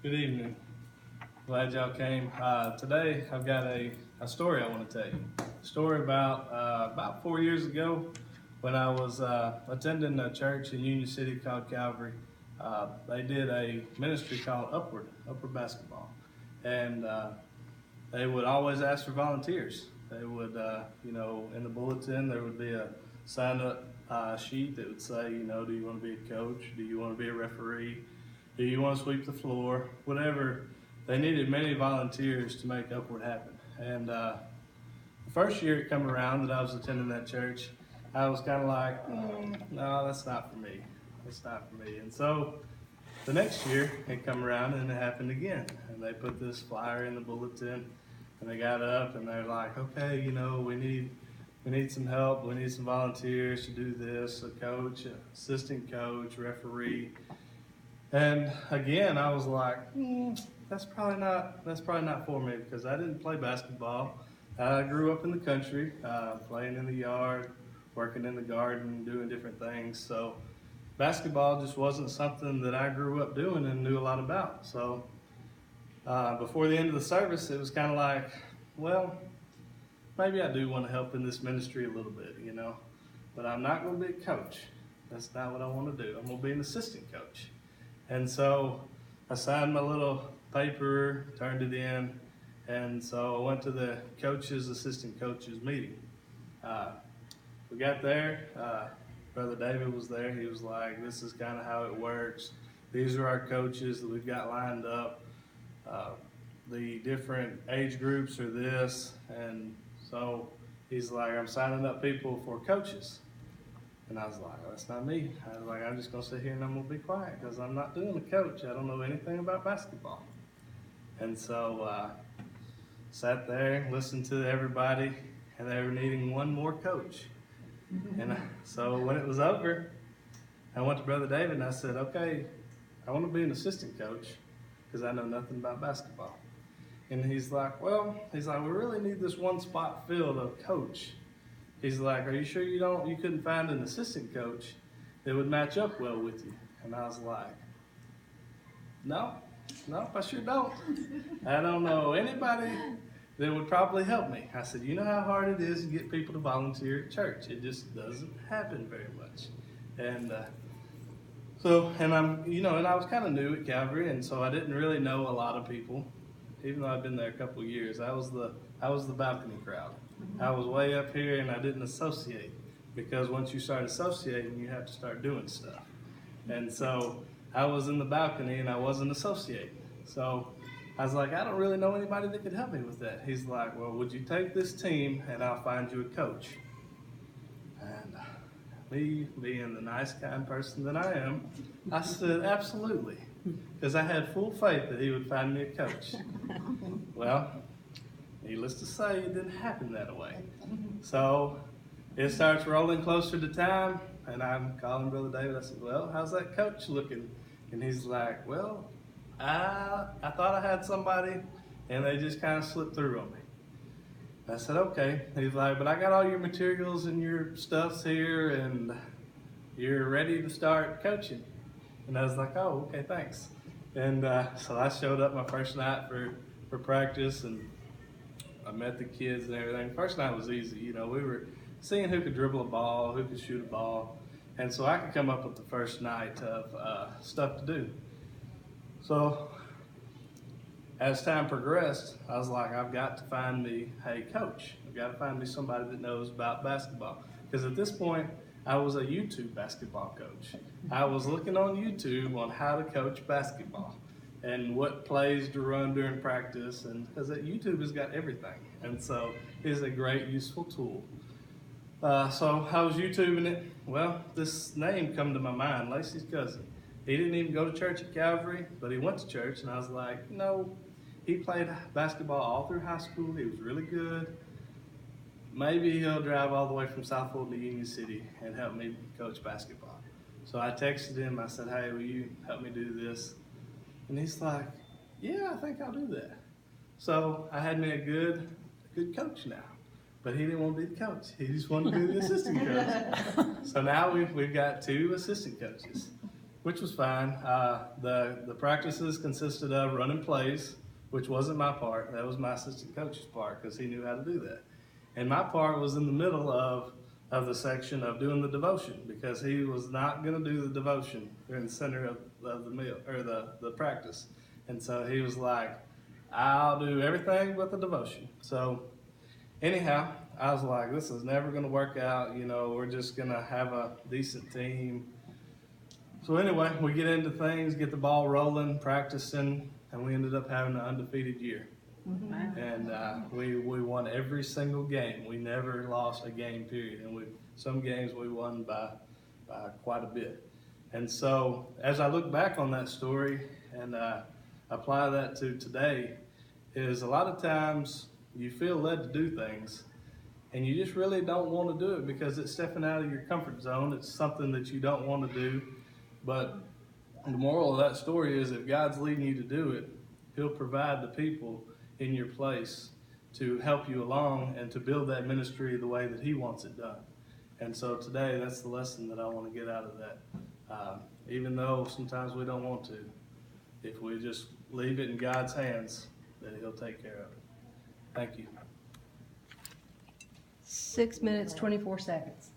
Good evening. Glad y'all came. Today I've got a story I want to tell you. A story about 4 years ago when I was attending a church in Union City called Calvary. They did a ministry called Upward Basketball. And they would always ask for volunteers. They would, in the bulletin there would be a sign up sheet that would say, do you want to be a coach? Do you want to be a referee? Do you want to sweep the floor? Whatever. They needed many volunteers to make Upward happen. And the first year it come around that I was attending that church, I was kind of like, no, that's not for me. That's not for me. And so the next year it come around and it happened again. And they put this flyer in the bulletin and they got up and they're like, okay, we need some help. We need some volunteers to do this, a coach, assistant coach, referee. And again, I was like, that's probably not for me because I didn't play basketball. I grew up in the country, playing in the yard, working in the garden, doing different things. So basketball just wasn't something that I grew up doing and knew a lot about. So before the end of the service, it was kind of like, well, maybe I do want to help in this ministry a little bit, but I'm not going to be a coach. That's not what I want to do. I'm going to be an assistant coach. And so I signed my little paper, turned it in, and so I went to the assistant coaches meeting. We got there, Brother David was there. He was like, this is kind of how it works. These are our coaches that we've got lined up. The different age groups are this, and so he's like, I'm signing up people for coaches. And I was like, well, that's not me. I was like, I'm just going to sit here and I'm going to be quiet because I'm not doing a coach. I don't know anything about basketball. And so sat there, listened to everybody, and they were needing one more coach. And so when it was over, I went to Brother David and I said, okay, I want to be an assistant coach because I know nothing about basketball. And he's like, we really need this one spot filled of coach. He's like, are you sure you couldn't find an assistant coach that would match up well with you? And I was like, no, I sure don't. I don't know anybody that would probably help me. I said, you know how hard it is to get people to volunteer at church. It just doesn't happen very much. And I was kind of new at Calvary, and so I didn't really know a lot of people. Even though I've been there a couple of years, I was the balcony crowd. I was way up here and I didn't associate because once you start associating, you have to start doing stuff. And so I was in the balcony and I wasn't associating. So I was like, I don't really know anybody that could help me with that. He's like, well, would you take this team and I'll find you a coach? And me being the nice, kind person that I am, I said, absolutely. Because I had full faith that he would find me a coach. Well, needless to say, it didn't happen that way. So it starts rolling closer to time, and I'm calling Brother David. I said, well, how's that coach looking? And he's like, well, I thought I had somebody, and they just kind of slipped through on me. I said, okay. He's like, but I got all your materials and your stuffs here, and you're ready to start coaching. And I was like, oh, okay, thanks. And so I showed up my first night for practice, and I met the kids and everything. First night was easy. We were seeing who could dribble a ball, who could shoot a ball. And so I could come up with the first night of stuff to do. So as time progressed, I was like, I've got to find me a coach. I've got to find me somebody that knows about basketball. Because at this point, I was a YouTube basketball coach. I was looking on YouTube on how to coach basketball and what plays to run during practice, and because YouTube has got everything, and so it's a great, useful tool. So I was YouTubing it. Well, this name come to my mind, Lacey's cousin. He didn't even go to church at Calvary, but he went to church, and I was like, no, he played basketball all through high school. He was really good. Maybe he'll drive all the way from South Fulton to Union City and help me coach basketball. So I texted him. I said, hey, will you help me do this? And he's like, yeah, I think I'll do that. So I had me a good coach now. But he didn't want to be the coach. He just wanted to be the assistant coach. So now we've got 2 assistant coaches. which was fine. The practices consisted of running plays, which wasn't my part. That was my assistant coach's part because he knew how to do that. And my part was in the middle of the section of doing the devotion because he was not going to do the devotion during the center of the meal or the practice. And so he was like, I'll do everything but the devotion. So anyhow, I was like, this is never going to work out. You know, we're just going to have a decent team. So anyway, we get into things, get the ball rolling, practicing, and we ended up having an undefeated year. Mm-hmm. And we won every single game. We never lost a game, period. And some games we won by quite a bit. And so as I look back on that story and apply that to today, is a lot of times you feel led to do things and you just really don't want to do it because it's stepping out of your comfort zone. It's something that you don't want to do. But the moral of that story is if God's leading you to do it, He'll provide the people in your place to help you along and to build that ministry the way that He wants it done. And so today, that's the lesson that I want to get out of that. Even though sometimes we don't want to, if we just leave it in God's hands, then He'll take care of it. Thank you. 6 minutes, 24 seconds.